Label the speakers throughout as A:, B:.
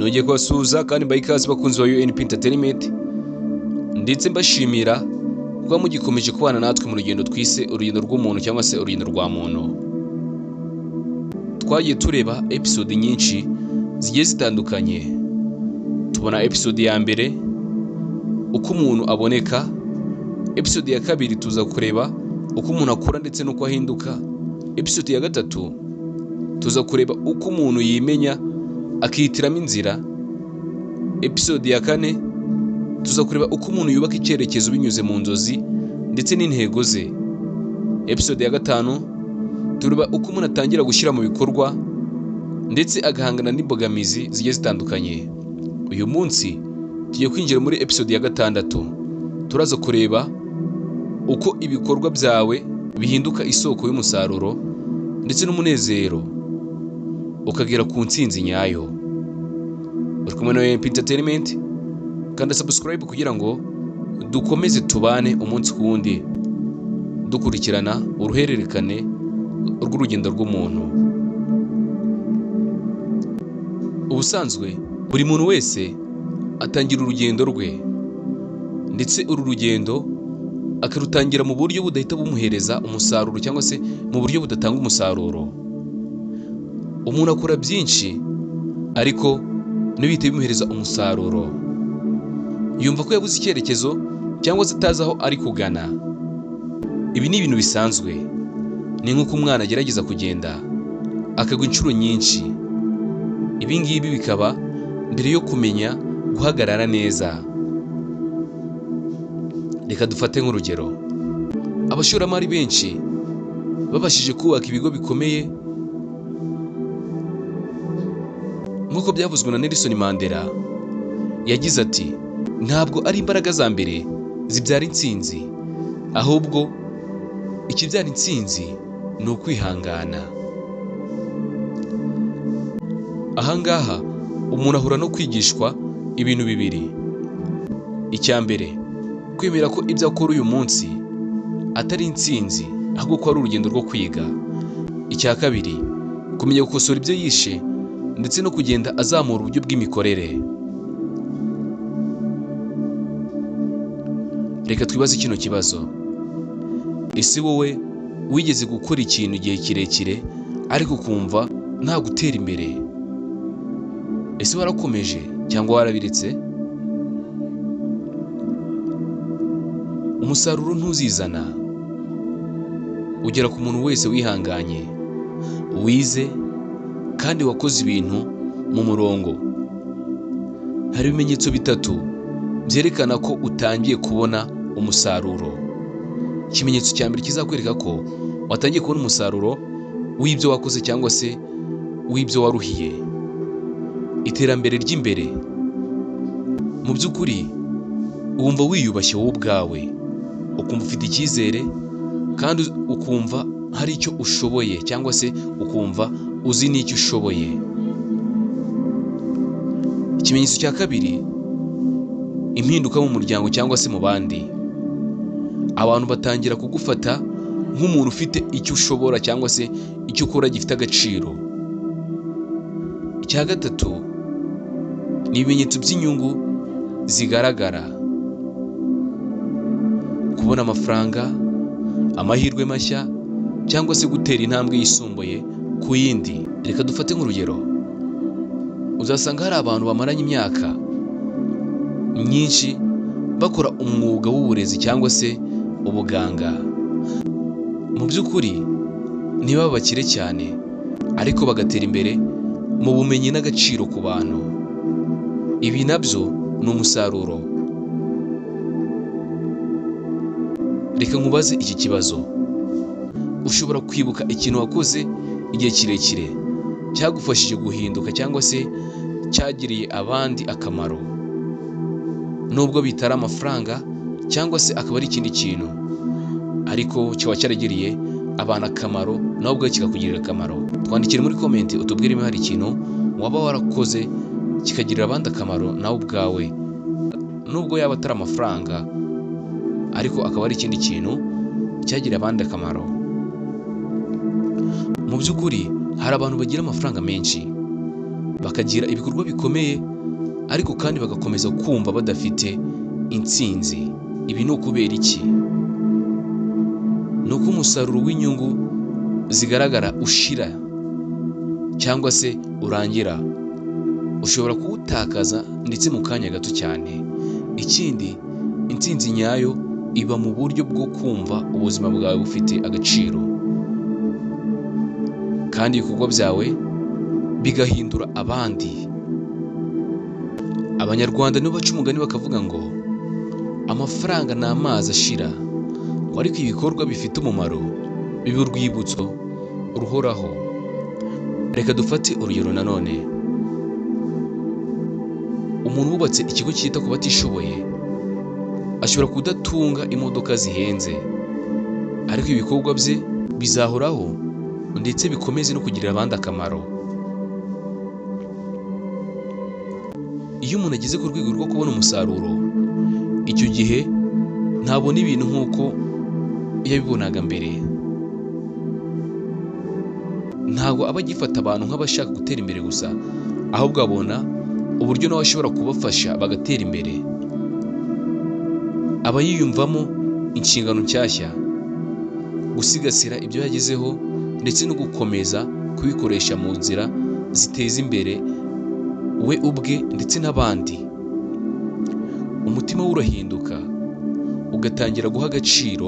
A: nongeye kubasuhuza kandi mbaha ikaze bakunzi ba UNP Entertainment, ndetse mbashimira kuba mugikomeje kubana natwe mu rugendo twise urugendo rw'umuntu cyangwa se urugendo rwa muntu. Twagiye tureba episode nyinshi zigiye zitandukanye. Tubona episode ya mbere uko umuntu aboneka, episode ya kabiri tuza kureba uko umuntu akura ndetse n'uko ahinduka, episode ya gatatu tuza kureba uko umuntu yimenya akihitiramo inzira, episode ya kane tuza kureba uko umuntu yubaka icyerekezo binyuze mu nzozi ndetse n'intego ze, episode ya gatanu tureba uko umuntu atangira gushyira mu bikorwa ndetse agahangana n'imbogamizi zigiye zitandukanye. Uyu munsi tugiye kwinjira muri episode ya gatandatu, turaza kureba uko ibikorwa byawe bihinduka isoko y'umusaruro ndetse n'umunezero ukagera ku ntsinzi nyayo. Uri kumwe na UNP Entertainment, kanda subscribe kugira ngo dukomeze tubane umunsi ku wundi dukurikirana uruhererekane rw'urugendo rw'umuntu. Ubusanzwe buri muntu wese atangira urugendo rwe, ndetse uru rugendo akarutangira mu buryo budahita bumuhereza umusaruro cyangwa se mu buryo budatanga umusaruro. Umuntu akora byinshi ariko ntibihite bimuhereza umusaruro. Yumva ko yabuze icyerekezo cyangwa se atazi aho ari kugana. Ibi ni ibintu bisanzwe. Ni nk'uko umwana agerageza kugenda akagwa inshuro nyinshi. Ibi ngibi bikaba mbere yo kumenya guhagarara neza. Reka dufate nk'urugero. Abashoramari benshi babashije kubaka ibigo bikomeye, nk'uko byavuzwe na Nelson Mandela. Yagize ati, ntabwo ari imbaraga za mbere zibyara intsinzi, ahubwo ikibyara intsinzi ni ukwihangana. Ahangaha umuntu ahura no kwigishwa ibintu bibiri. Icya mbere, kwemera ko ibyo akora uyu munsi atari intsinzi, ahubwo ko ari urugendo rwo kwiga. Icya kabiri, kumenya gukosora ibyo yishe ndetse no kugenda azamura uburyo bw'imikorere. Reka twibaze kino kibazo. Ese wowe wigeze gukora ikintu igihe kirekire ariko ukumva nta gutera imbere? Ese warakomeje cyangwa warabiretse? Umusaruro ntuzizana ugera ku muntu wese wihanganye, wize kandi wakoze ibintu mu murongo. Hari ibimenyetso bitatu byerekana ko utangiye kubona umusaruro. Ikimenyetso cya mbere kizakwereka ko watangiye kubona umusaruro w'ibyo wakoze cyangwa se w'ibyo waruhiye. Iterambere ry'imbere. Mu by'ukuri wumva wiyubashye wowe ubwawe, ukumva ufite icyizere kandi ukumva hari icyo ushoboye cyangwa se ukumva uzi n'icyo ushoboye. Ikimenyetso cya kabiri, impinduka mu muryango cyangwa se mu bandi. Abantu batangira kugufata nk'umuntu ufite icyo ushobora cyangwa se icyo ukora gifite agaciro. Icya gatatu, ni ibimenyetso by'inyungu zigaragara. Kubona amafaranga, amahirwe mashya cyangwa se gutera intambwe yisumbuye ku yindi. Reka dufate nk'urugero. Uzasanga hari abantu bamaranye imyaka myinshi bakora umwuga w'uburezi cyangwa se ubuganga. Mu by'ukuri niba bakire cyane ariko bagatera imbere mu bumenyi n'agaciro ku bantu. Ibi nabyo ni umusaruro. Reka nkubaze iki kibazo. Ushobora kwibuka ikintu wakoze igihe kirekire cyagufashije guhinduka cyangwa se cyagiriye abandi akamaro, nubwo bitari amafaranga cyangwa se akaba ari ikindi kintu, ariko kiba cyaragiriye abantu akamaro nawe ubwawe kikakugirira akamaro? Twandikire muri comment utubwire niba hari ikintu waba warakoze kikagirira abandi akamaro nawe ubwawe, nubwo yaba atari amafaranga ariko akaba ari ikindi kintu cyagirira abandi akamaro. Mu by'ukuri hari abantu bagira amafaranga menshi bakagira ibikorwa bikomeye ariko kandi bagakomeza kumva badafite intsinzi. Ibi ni ukubera iki? Ni uko umusaruro w'inyungu zigaragara ushira cyangwa se urangira. Ushobora kuwutakaza ndetse mu kanya gato cyane. Ikindi, intsinzi nyayo iba mu buryo bwo kumva ubuzima bwawe bufite agaciro, kandi ibikorwa byawe bigahindura abandi. Abanyarwanda nibo baca umugani bakavuga ngo amafaranga ni amazi ashira, ngo ariko ibikorwa bifite umumaro biba urwibutso ruhoraho. Reka dufate urugero nanone. Umuntu wubatse ikigo cyita ku batishoboye ashobora kudatunga imodoka zihenze, ariko ibikorwa bye bizahoraho ndetse bikomeze no kugirira abandi akamaro. Iyo umuntu ageze ku rwego rwo kubona umusaruro, icyo gihe ntabona ibintu nk'uko yabibonaga mbere. Ntabwo aba agifata abantu nk'abashaka gutera imbere gusa, ahubwo abona uburyo nawe ashobora kubafasha bagatera imbere. Aba yiyumvamo inshingano nshyashya, gusigasira ibyo yagezeho ndetse no gukomeza kubikoresha mu nzira ziteza imbere we ubwe ndetse n'abandi. Umutima we urahinduka, ugatangira guha agaciro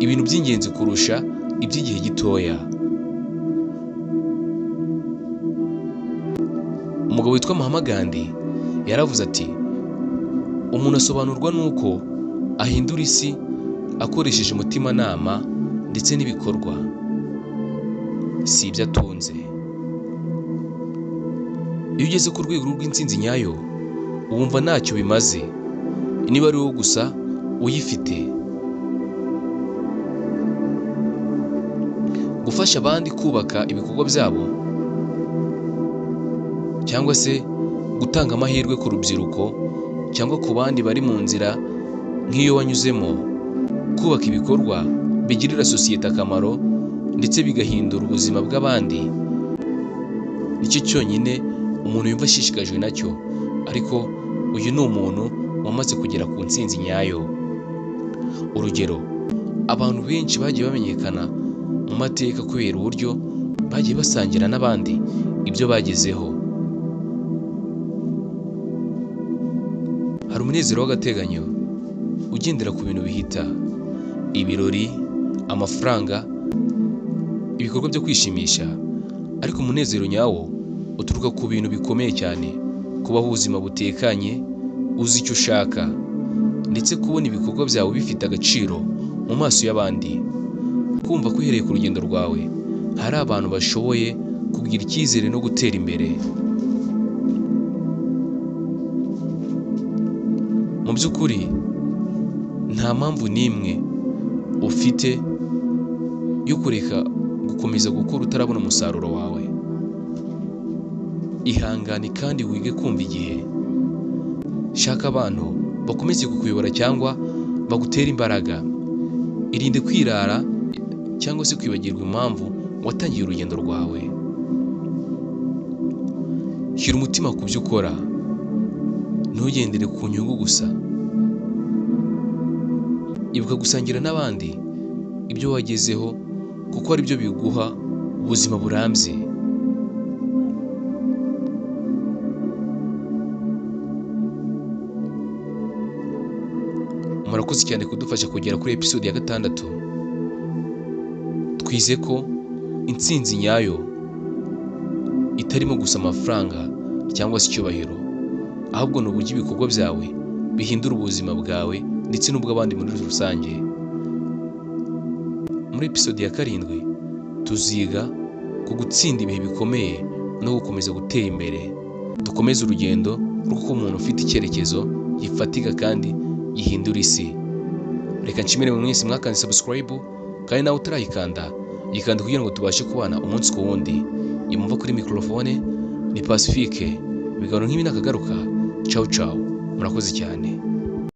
A: ibintu by'ingenzi kurusha iby'igihe gitoya. Umugabo witwa Mahatma Gandhi yaravuze ati, umuntu asobanurwa n'uko ahindura isi akoresheje umutimanama ndetse n'ibikorwa, si ibyo atunze. Iyo ugeze ku rwego rw'intsinzi nyayo, wumva ntacyo bimaze niba ari wowe gusa uyifite. Gufasha abandi kubaka ibikorwa byabo, cyangwa se gutanga amahirwe ku rubyiruko cyangwa ku bandi bari mu nzira nk'iyo wanyuzemo, kubaka ibikorwa bigirira sosiyete akamaro ndetse bigahindura ubuzima bw'abandi, nicyo cyonyine umuntu yumva ashishikajwe nacyo. Ariko uyu ni umuntu wamaze kugera ku ntsinzi nyayo. Urugero, abantu benshi bagiye bamenyekana mu mateka kubera uburyo bagiye basangira n'abandi ibyo bagezeho. Hari umunezero w'agateganyo ugendera ku bintu bihita: ibirori, amafaranga, ibikorwa byo kwishimisha. Ariko umunezero nyawo uturuka ku bintu bikomeye cyane: kubaho ubuzima butekanye, uzi icyo ushaka, ndetse kubona ibikorwa byawe bifite agaciro mu maso y'abandi. Kumva ko uhereye ku rugendo rwawe hari abantu bashoboye kugira icyizere no gutera imbere. Mu by'ukuri nta mpamvu n'imwe ufite yo kureka gukomeza gukora utarabona umusaruro wawe. Ihangane kandi wige kumva igihe. Shaka abantu bakomeze kukuyobora cyangwa bagutera imbaraga. Irinde kwirara cyangwa se kwibagirwa impamvu watangiye urugendo rwawe. Shyira umutima ku byo ukora, ntugendere ku nyungu gusa. Ibuka gusangira n'abandi ibyo wagezeho, kuko ari byo biguha ubuzima burambye. Murakoze cyane kudufasha kugera kuri episode ya 6. Twize ko intsinzi nyayo itarimo gusa amafaranga cyangwa se icyubahiro, ahubwo ni uburyo ibikorwa byawe bihindura ubuzima bwawe ndetse n'ubw'abandi muri rusange. Muri episode ya 7 tuziga ku gutsinda ibihe bikomeye no gukomeza gutera imbere. Dukomeze urugendo rwo kuba umuntu ufite icyerekezo gifatika kandi gihindura isi. Reka nshimire mwese mwakanze subscribe, kandi nawe utarayikanda yikanda kugira ngo tubashe kubana umunsi ku wundi. Imumva kuri microphone ni Pacifique. Ibiganiro nk'ibi nakagaruka. Ciao ciao. Murakoze cyane.